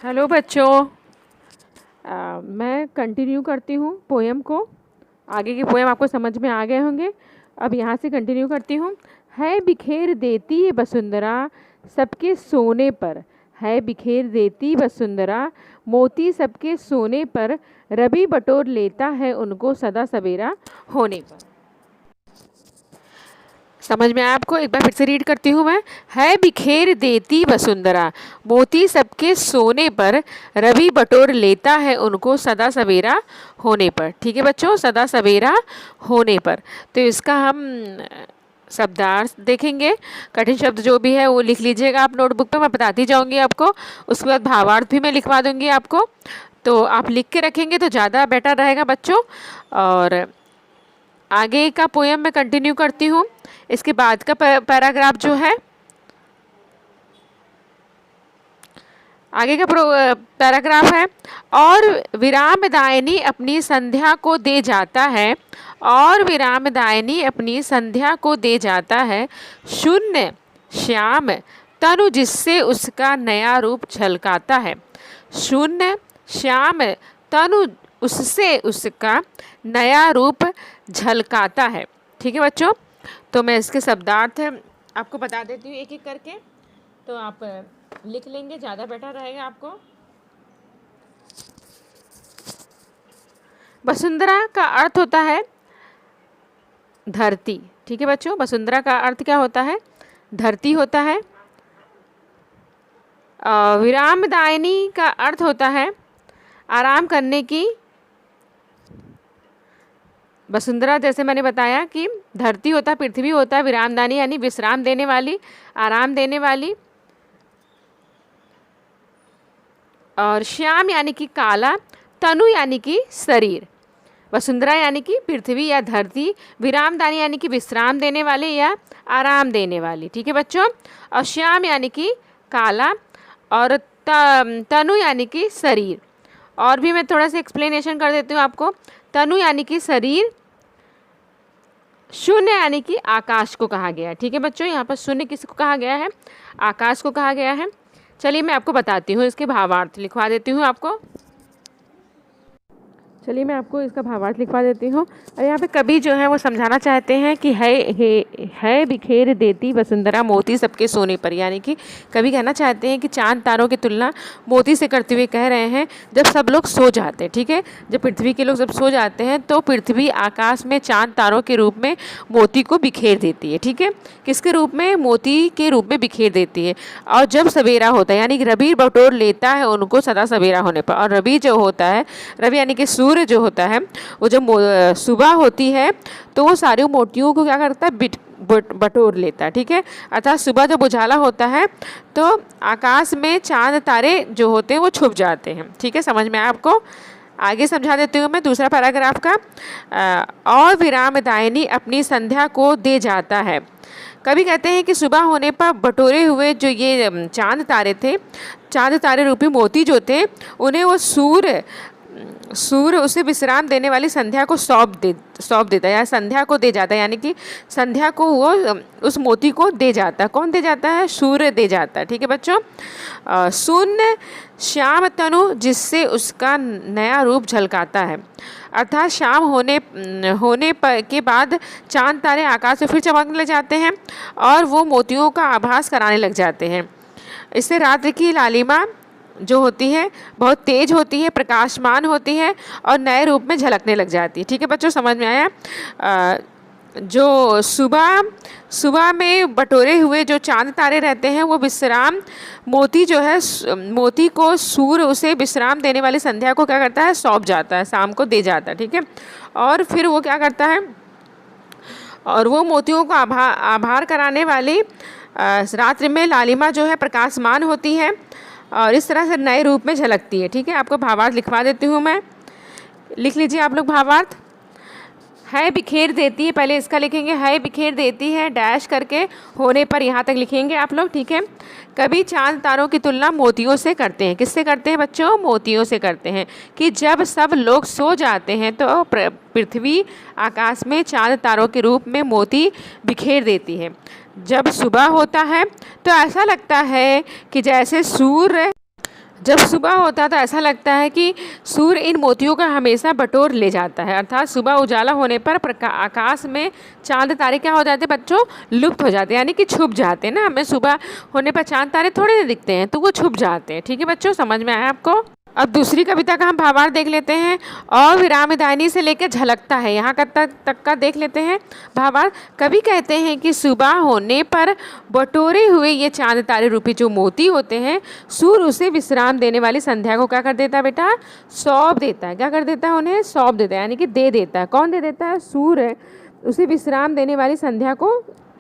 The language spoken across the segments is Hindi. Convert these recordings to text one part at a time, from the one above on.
हेलो बच्चों। मैं कंटिन्यू करती हूँ पोएम को। आगे की पोएम आपको समझ में आ गए होंगे। अब यहाँ से कंटिन्यू करती हूँ। है बिखेर देती है वसुंधरा सबके सोने पर, है बिखेर देती वसुंधरा मोती सबके सोने पर, रवि बटोर लेता है उनको सदा सवेरा होने पर। समझ में आया आपको? एक बार फिर से रीड करती हूँ मैं। है बिखेर देती वसुंधरा मोती सबके सोने पर, रवि बटोर लेता है उनको सदा सवेरा होने पर। ठीक है बच्चों, सदा सवेरा होने पर। तो इसका हम शब्दार्थ देखेंगे। कठिन शब्द जो भी है वो लिख लीजिएगा आप नोटबुक पे, मैं बताती जाऊंगी आपको। उसके बाद भावार्थ भी मैं लिखवा दूंगी आपको, तो आप लिख के रखेंगे तो ज़्यादा बेटर रहेगा बच्चों। और आगे का पोएम मैं कंटिन्यू करती हूँ। इसके बाद का पैराग्राफ जो है, आगे का पैराग्राफ है। और विरामदायिनी अपनी संध्या को दे जाता है, और विरामदायिनी अपनी संध्या को दे जाता है, शून्य श्याम तनु जिससे उसका नया रूप झलकाता है। शून्य श्याम तनु उससे उसका नया रूप झलकाता है। ठीक है बच्चों, तो मैं इसके शब्दार्थ आपको बता देती हूँ एक एक करके, तो आप लिख लेंगे, ज़्यादा बेटर रहेगा आपको। वसुंधरा का अर्थ होता है धरती। ठीक है बच्चों, वसुंधरा का अर्थ क्या होता है? धरती होता है। विरामदायिनी का अर्थ होता है आराम करने की। वसुंधरा जैसे मैंने बताया कि धरती होता है, पृथ्वी होता है, विरामदायिनी यानी विश्राम देने वाली, आराम देने वाली, और श्याम यानी कि काला, तनु यानी कि शरीर। वसुंधरा यानी कि पृथ्वी या धरती, विरामदायिनी यानी कि विश्राम देने वाले या आराम देने वाली। ठीक है बच्चों, और श्याम यानी कि काला, और तनु यानी कि शरीर। और भी मैं थोड़ा सा एक्सप्लेनेशन कर देती हूँ आपको। तनु यानी कि शरीर, शून्य यानी कि आकाश को कहा गया है। ठीक है बच्चों, यहाँ पर शून्य किसको कहा गया है? आकाश को कहा गया है। चलिए मैं आपको बताती हूँ, इसके भावार्थ लिखवा देती हूँ आपको। चलिए मैं आपको इसका भावार्थ लिखवा देती हूँ। और यहाँ पे कवि जो है वो समझाना चाहते हैं कि है बिखेर देती वसुंधरा मोती सबके सोने पर, यानी कि कवि कहना चाहते हैं कि चांद तारों की तुलना मोती से करते हुए कह रहे हैं जब सब लोग सो जाते हैं। ठीक है, जब पृथ्वी के लोग जब सो जाते हैं तो पृथ्वी आकाश में चांद तारों के रूप में मोती को बिखेर देती है। ठीक है, किसके रूप में? मोती के रूप में बिखेर देती है। और जब सवेरा होता है यानी कि रवि बटोर लेता है उनको सदा सवेरा होने पर। और रवि जो होता है, रवि यानी कि सूर्य जो होता है, वो जब सुबह होती है तो वो सारी मोतियों को क्या करता है? बटोर लेता है। ठीक है, अर्थात सुबह जब उजाला होता है तो आकाश में चांद तारे जो होते हैं वो छुप जाते हैं। ठीक है, समझ में आया आपको? आगे समझा देती हूँ मैं दूसरा पैराग्राफ का। और विरामदायिनी अपनी संध्या को दे जाता है। कभी कहते हैं कि सुबह होने पर बटोरे हुए जो ये चांद तारे थे, चांद तारे रूपी मोती जो थे, उन्हें वो सूर्य उसे विश्राम देने वाली संध्या को सौंप देता है, या संध्या को दे जाता है, यानी कि संध्या को वो उस मोती को दे जाता है। कौन दे जाता है? सूर्य दे जाता है। ठीक है बच्चों, शून्य श्याम तनु जिससे उसका नया रूप झलकाता है। अर्थात शाम होने पर के बाद चांद तारे आकाश में फिर चमकने लग जाते हैं और वो मोतियों का आभास कराने लग जाते हैं। इससे रात्रि की लालिमा जो होती है बहुत तेज होती है, प्रकाशमान होती है और नए रूप में झलकने लग जाती है। ठीक है बच्चों, समझ में आया? जो सुबह में बटोरे हुए जो चांद तारे रहते हैं वो विश्राम मोती जो है, मोती को सूर्य उसे विश्राम देने वाली संध्या को क्या करता है? सौंप जाता है, शाम को दे जाता है। ठीक है, और फिर वो क्या करता है? और वो मोतियों को आभार कराने वाली रात्रि में लालिमा जो है प्रकाशमान होती है और इस तरह से नए रूप में झलकती है। ठीक है, आपको भावार्थ लिखवा देती हूँ मैं, लिख लीजिए आप लोग भावार्थ। है बिखेर देती है, पहले इसका लिखेंगे, है बिखेर देती है डैश करके होने पर यहाँ तक लिखेंगे आप लोग। ठीक है, कभी चांद तारों की तुलना मोतियों से करते हैं। किससे करते हैं बच्चों? मोतियों से करते हैं कि जब सब लोग सो जाते हैं तो पृथ्वी आकाश में चांद तारों के रूप में मोती बिखेर देती है। जब सुबह होता है तो ऐसा लगता है कि जैसे सूर्य जब सुबह होता है तो ऐसा लगता है कि सूर्य इन मोतियों का हमेशा बटोर ले जाता है। अर्थात सुबह उजाला होने पर आकाश में चांद तारे क्या हो जाते हैं बच्चों, लुप्त हो जाते हैं, यानी कि छुप जाते हैं ना। हमें सुबह होने पर चांद तारे थोड़े देर दिखते हैं, तो वो छुप जाते हैं। ठीक है बच्चों, समझ में आया आपको। अब दूसरी कविता का हम भावार्थ देख लेते हैं। और विरामदायनी से लेकर झलकता है, यहाँ का तक का देख लेते हैं भावार्थ। कवि कहते हैं कि सुबह होने पर बटोरे हुए ये चांद तारे रूपी जो मोती होते हैं, सूर्य उसे विश्राम देने वाली संध्या को क्या कर देता है बेटा, सौंप देता है। क्या कर देता है, उन्हें सौंप देता है, यानी कि दे देता है। कौन दे देता है, सूर्य उसे विश्राम देने वाली संध्या को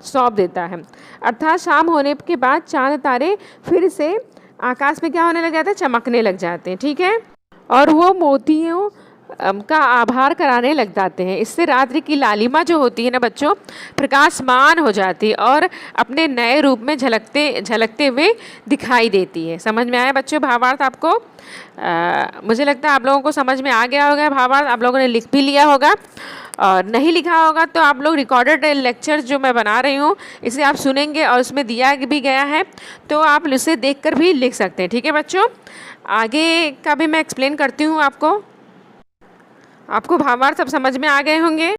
सौंप देता है। अर्थात शाम होने के बाद चांद तारे फिर से आकाश में क्या होने लग जाते हैं, चमकने लग जाते हैं। ठीक है, और वो मोतियों का आभार कराने लग जाते हैं। इससे रात्रि की लालिमा जो होती है ना बच्चों, प्रकाशमान हो जाती है और अपने नए रूप में झलकते हुए दिखाई देती है। समझ में आया बच्चों भावार्थ आपको? मुझे लगता है आप लोगों को समझ में आ गया होगा भावार्थ। आप लोगों ने लिख भी लिया होगा, और नहीं लिखा होगा तो आप लोग रिकॉर्डेड लेक्चर जो मैं बना रही हूँ इसे आप सुनेंगे और उसमें दिया भी गया है, तो आप उसे देखकर भी लिख सकते हैं। ठीक है बच्चों, आगे का भी मैं एक्सप्लेन करती हूँ आपको। आपको भावार्थ सब समझ में आ गए होंगे।